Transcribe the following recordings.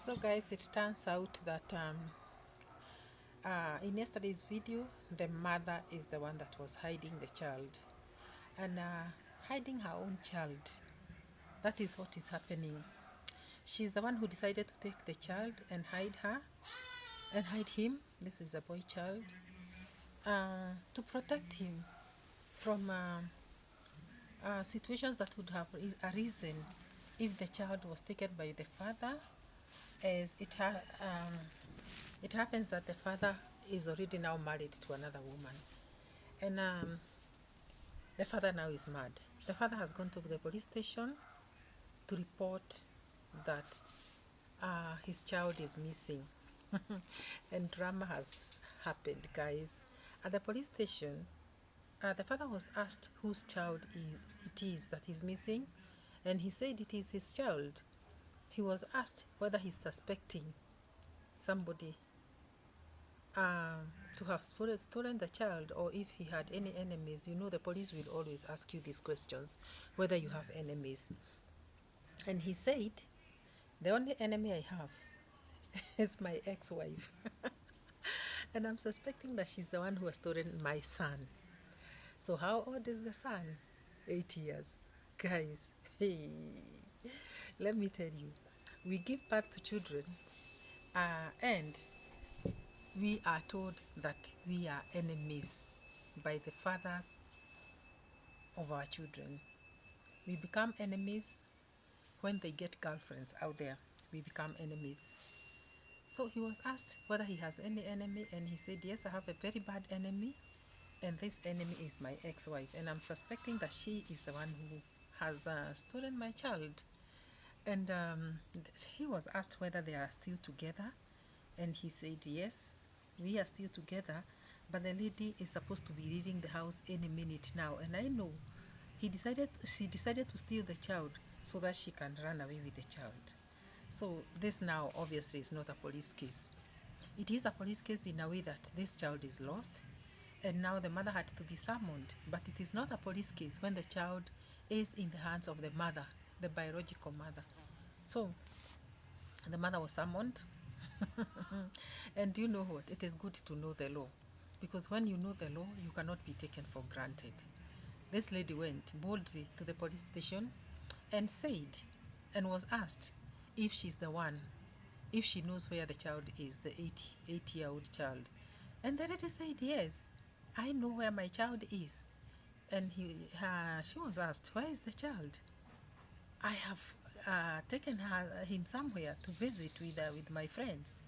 So guys, it turns out that in yesterday's video, the mother is the one that was hiding the child and hiding her own child. That is what is happening. She's the one who decided to take the child and hide her and hide him. This is a boy child to protect him from situations that would have arisen if the child was taken by the father, as it happens that the father is already now married to another woman, and the father now is mad. The father has gone to the police station to report that his child is missing. And drama has happened, guys. At the police station, the father was asked whose child it is that is missing, and he said it is his child. He was asked whether he's suspecting somebody to have stolen the child, or if he had any enemies. You know, the police will always ask you these questions, whether you have enemies. And he said, the only enemy I have is my ex-wife. And I'm suspecting that she's the one who has stolen my son. So how old is the son? 8 years. Guys, hey, let me tell you, we give birth to children and we are told that we are enemies by the fathers of our children. We become enemies when they get girlfriends out there. We become enemies. So he was asked whether he has any enemy, and he said, yes, I have a very bad enemy, and this enemy is my ex-wife, and I'm suspecting that she is the one who has stolen my child. And he was asked whether they are still together, and he said, yes, we are still together, but the lady is supposed to be leaving the house any minute now, and I know she decided to steal the child so that she can run away with the child. So this now obviously is not a police case. It is a police case in a way that this child is lost, and now the mother had to be summoned, but it is not a police case when the child is in the hands of the mother, the biological mother. So the mother was summoned. And you know what? It is good to know the law, because when you know the law, you cannot be taken for granted. This lady went boldly to the police station and said, and was asked if she's the one, if she knows where the child is, the 8-year-old child. And the lady said, yes, I know where my child is. And she was asked, where is the child? I have taken him somewhere to visit with my friends'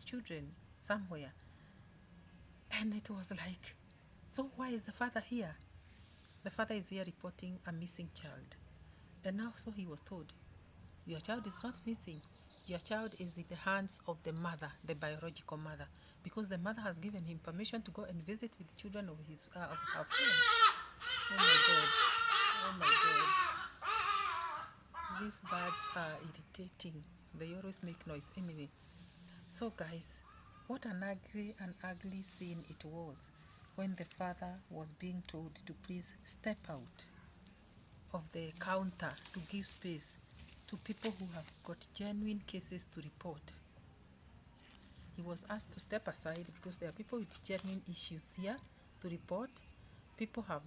children somewhere. And it was like, so why is the father here? The father is here reporting a missing child. And now so he was told, your child is not missing. Your child is in the hands of the mother, the biological mother, because the mother has given him permission to go and visit with the children of her friends. Oh my God. Oh my God. These birds are irritating. They always make noise. Anyway, so guys, what an ugly scene it was when the father was being told to please step out of the counter to give space to people who have got genuine cases to report. He was asked to step aside because there are people with genuine issues here to report. People have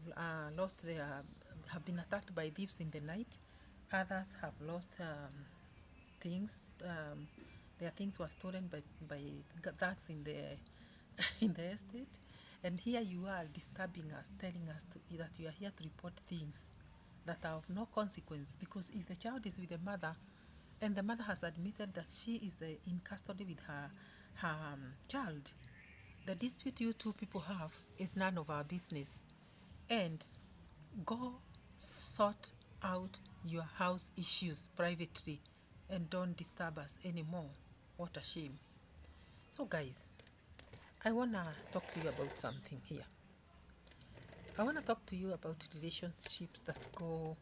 have been attacked by thieves in the night. Others have lost things. Their things were stolen by thugs in the in the estate. And here you are disturbing us, telling us that you are here to report things that are of no consequence, because if the child is with the mother and the mother has admitted that she is in custody with her child, the dispute you two people have is none of our business. And go sort out your house issues privately and don't disturb us anymore. What a shame. So guys, I want to talk to you about something here. I want to talk to you about relationships that go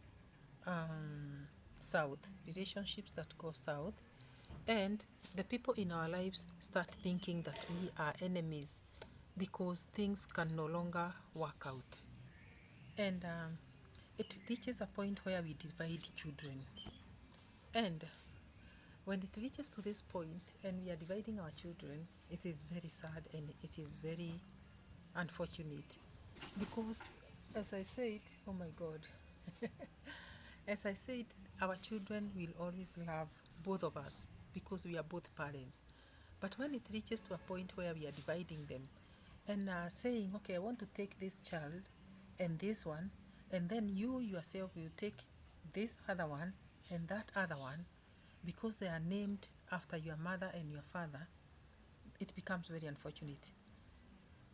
south, and the people in our lives start thinking that we are enemies because things can no longer work out. And it reaches a point where we divide children. And When it reaches to this point and we are dividing our children, it is very sad and it is very unfortunate because, as I said, oh my God, as I said, our children will always love both of us because we are both parents. But when it reaches to a point where we are dividing them and saying, okay, I want to take this child and this one, and then you yourself will take this other one and that other one because they are named after your mother and your father, it becomes very unfortunate.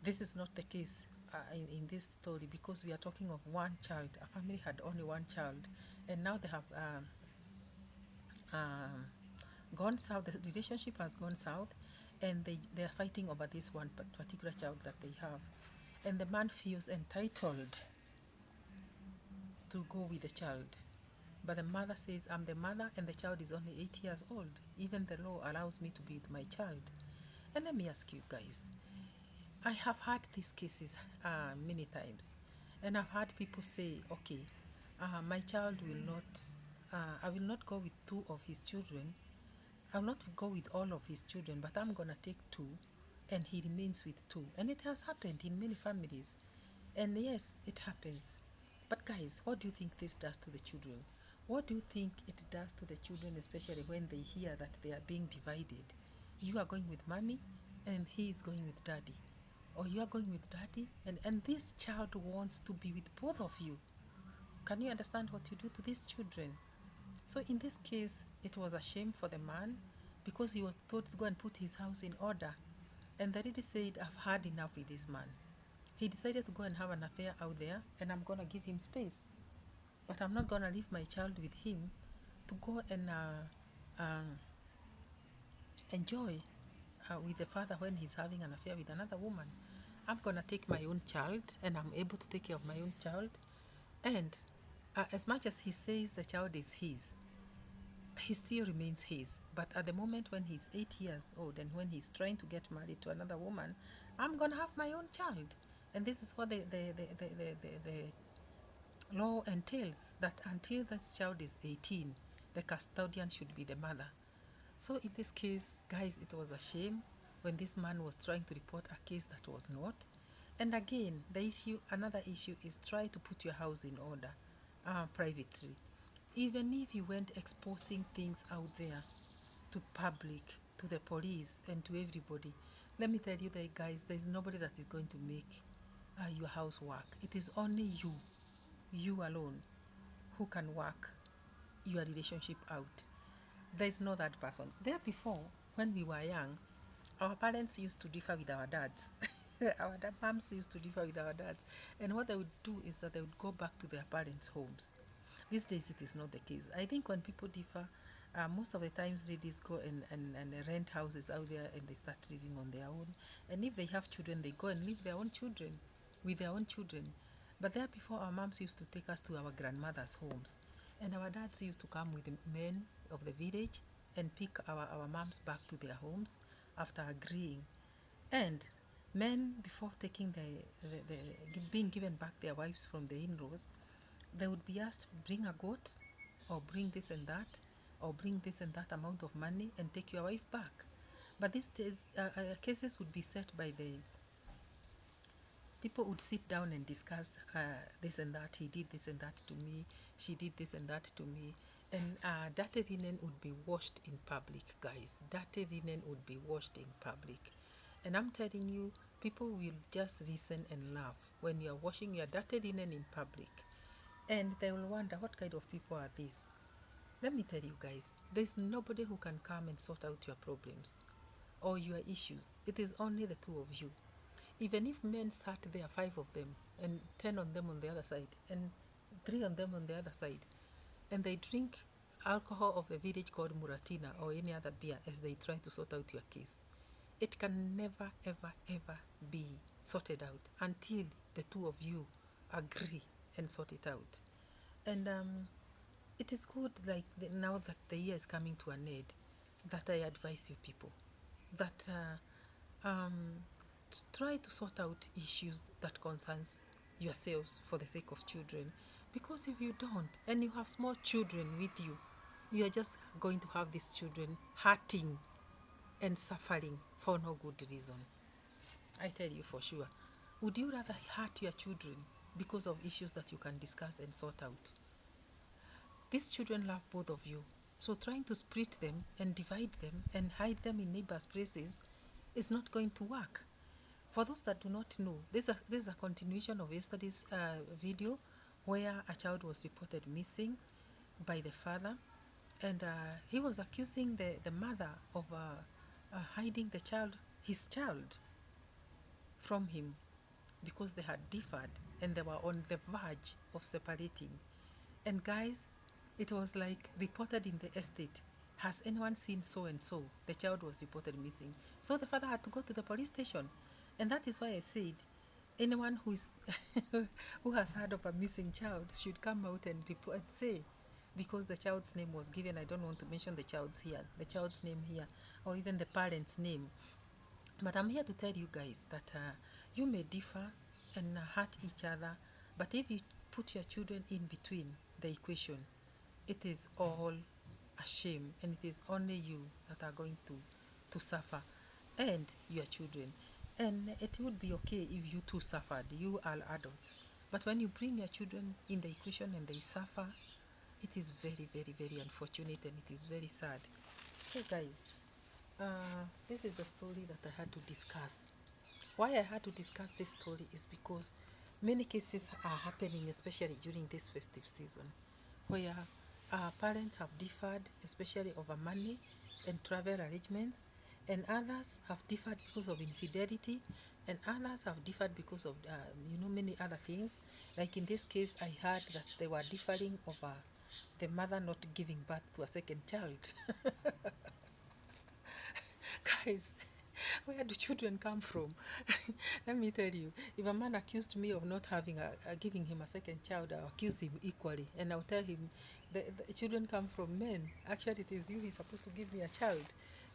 This is not the case in this story because we are talking of one child. A family had only one child, and now they have um, gone south. The relationship has gone south, and they are fighting over this one particular child that they have. And the man feels entitled to go with the child. But the mother says, I'm the mother, and the child is only 8 years old. Even the law allows me to be with my child. And let me ask you guys, I have had these cases many times, and I've had people say, okay, my child will not, I will not go with two of his children. I will not go with all of his children, but I'm going to take two, and he remains with two. And it has happened in many families. And yes, it happens. But guys, what do you think this does to the children? What do you think it does to the children, especially when they hear that they are being divided? You are going with mommy, and he is going with daddy. Or you are going with daddy, and this child wants to be with both of you. Can you understand what you do to these children? So in this case, it was a shame for the man because he was told to go and put his house in order. And the lady said, I've had enough with this man. He decided to go and have an affair out there, and I'm going to give him space. But I'm not going to leave my child with him to go and enjoy with the father when he's having an affair with another woman. I'm going to take my own child, and I'm able to take care of my own child. And as much as he says the child is his, he still remains his. But at the moment when he's 8 years old and when he's trying to get married to another woman, I'm going to have my own child. And this is what the law entails, that until this child is 18, the custodian should be the mother. So in this case, guys, it was a shame when this man was trying to report a case that was not. And again, another issue is try to put your house in order privately. Even if you went exposing things out there to public, to the police, and to everybody, let me tell you that, guys, there is nobody that is going to make your house work. It is only you alone, who can work your relationship out. There is no third person. There before, when we were young, our parents used to differ with our dads. Our moms used to differ with our dads. And what they would do is that they would go back to their parents' homes. These days, it is not the case. I think when people differ, most of the times ladies go and rent houses out there and they start living on their own. And if they have children, they go and leave their own children with their own children. But there before, our moms used to take us to our grandmothers' homes. And our dads used to come with the men of the village and pick our moms back to their homes after agreeing. And men, before taking being given back their wives from the in-laws, they would be asked, bring a goat, or bring this and that, or bring this and that amount of money and take your wife back. But these days, cases would be set by the people would sit down and discuss this and that. He did this and that to me. She did this and that to me. And dirty linen would be washed in public, guys. Dirty linen would be washed in public. And I'm telling you, people will just listen and laugh when you are washing your dirty linen in public. And they will wonder, what kind of people are these? Let me tell you guys, there's nobody who can come and sort out your problems or your issues. It is only the two of you. Even if men sat there, 5 of them, and 10 on them on the other side, and 3 on them on the other side, and they drink alcohol of the village called Muratina or any other beer as they try to sort out your case, it can never, ever, ever be sorted out until the two of you agree and sort it out. And it is good, like now that the year is coming to an end, that I advise you people that try to sort out issues that concerns yourselves for the sake of children. Because if you don't, and you have small children with you, you are just going to have these children hurting and suffering for no good reason. I tell you for sure. Would you rather hurt your children because of issues that you can discuss and sort out? These children love both of you. So trying to split them and divide them and hide them in neighbors' places is not going to work. For those that do not know, this is a continuation of yesterday's video where a child was reported missing by the father, and he was accusing the mother of hiding his child from him, because they had differed and they were on the verge of separating. And guys, it was like reported in the estate. Has anyone seen so and so? The child was reported missing. So the father had to go to the police station. And that is why I said anyone who is who has heard of a missing child should come out and report, say, because the child's name was given. I don't want to mention the child's name here, or even the parent's name. But I'm here to tell you guys that you may differ and hurt each other, but if you put your children in between the equation, it is all a shame, and it is only you that are going to suffer, and your children. And it would be okay if you two suffered. You are adults. But when you bring your children in the equation and they suffer, it is very, very, very unfortunate, and it is very sad. Okay, guys, this is the story that I had to discuss. Why I had to discuss this story is because many cases are happening, especially during this festive season, where parents have differed, especially over money and travel arrangements, and others have differed because of infidelity, and others have differed because of many other things. Like in this case, I heard that they were differing over the mother not giving birth to a second child. Guys, where do children come from? Let me tell you, if a man accused me of not having giving him a second child, I'll accuse him equally, and I'll tell him the children come from men. Actually, it is you who is supposed to give me a child.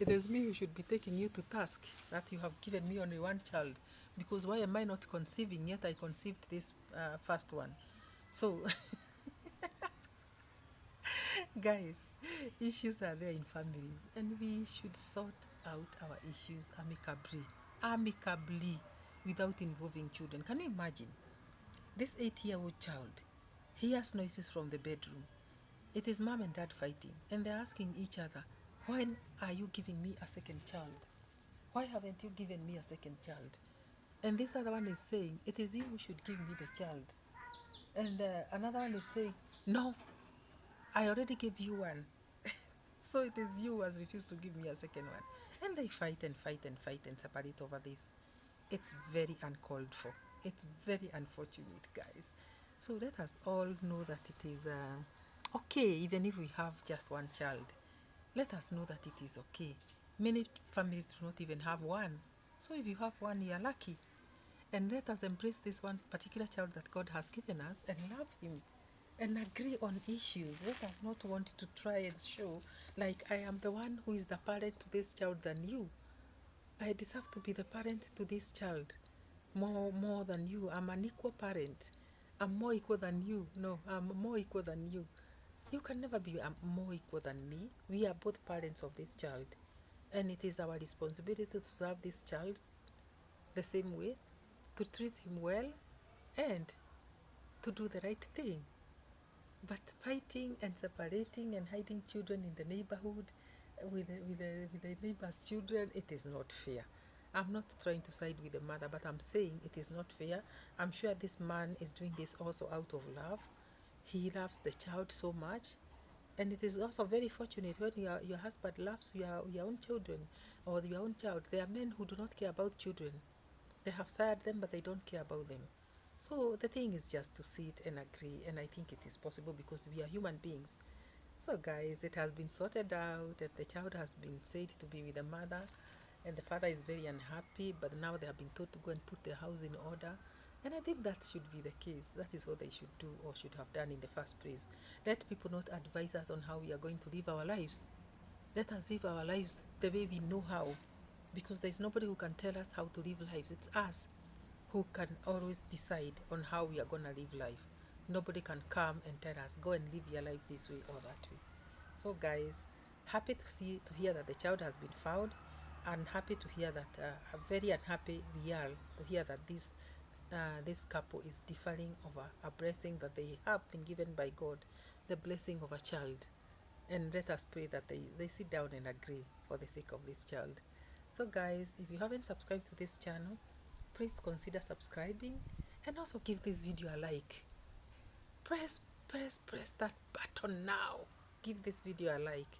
It is me who should be taking you to task that you have given me only one child. Because why am I not conceiving, yet I conceived this first one? So, guys, issues are there in families, and we should sort out our issues amicably, without involving children. Can you imagine? This 8-year-old child hears noises from the bedroom. It is mom and dad fighting, and they're asking each other, when are you giving me a second child? Why haven't you given me a second child? And this other one is saying, it is you who should give me the child. And another one is saying, no, I already gave you one. So it is you who has refused to give me a second one. And they fight and fight and fight and separate over this. It's very uncalled for. It's very unfortunate, guys. So let us all know that it is okay, even if we have just one child. Let us know that it is okay. Many families do not even have one. So if you have one, you are lucky. And let us embrace this one particular child that God has given us and love him and agree on issues. Let us not want to try and show like I am the one who is the parent to this child than you. I deserve to be the parent to this child more than you. I'm an equal parent. I'm more equal than you. No, I'm more equal than you. You can never be more equal than me. We are both parents of this child. And it is our responsibility to love this child the same way, to treat him well, and to do the right thing. But fighting and separating and hiding children in the neighborhood with the neighbor's children, it is not fair. I'm not trying to side with the mother, but I'm saying it is not fair. I'm sure this man is doing this also out of love. He loves the child so much. And it is also very fortunate when your husband loves your own children or your own child. There are men who do not care about children. They have sired them, but they don't care about them. So the thing is just to sit and agree, and I think it is possible because we are human beings. So guys, it has been sorted out, and the child has been said to be with the mother, and the father is very unhappy, but now they have been told to go and put their house in order. And I think that should be the case. That is what they should do or should have done in the first place. Let people not advise us on how we are going to live our lives. Let us live our lives the way we know how, because there is nobody who can tell us how to live lives. It's us who can always decide on how we are going to live life. Nobody can come and tell us, go and live your life this way or that way. So guys, happy to hear that the child has been found, and happy to hear that very unhappy we are to hear that this couple is differing over a blessing that they have been given by God, the blessing of a child. And let us pray that they sit down and agree for the sake of this child. So guys, if you haven't subscribed to this channel, please consider subscribing, and also give this video a like. Press that button now. Give this video a like,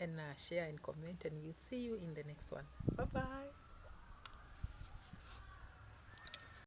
and share and comment, and we'll see you in the next one. Bye bye.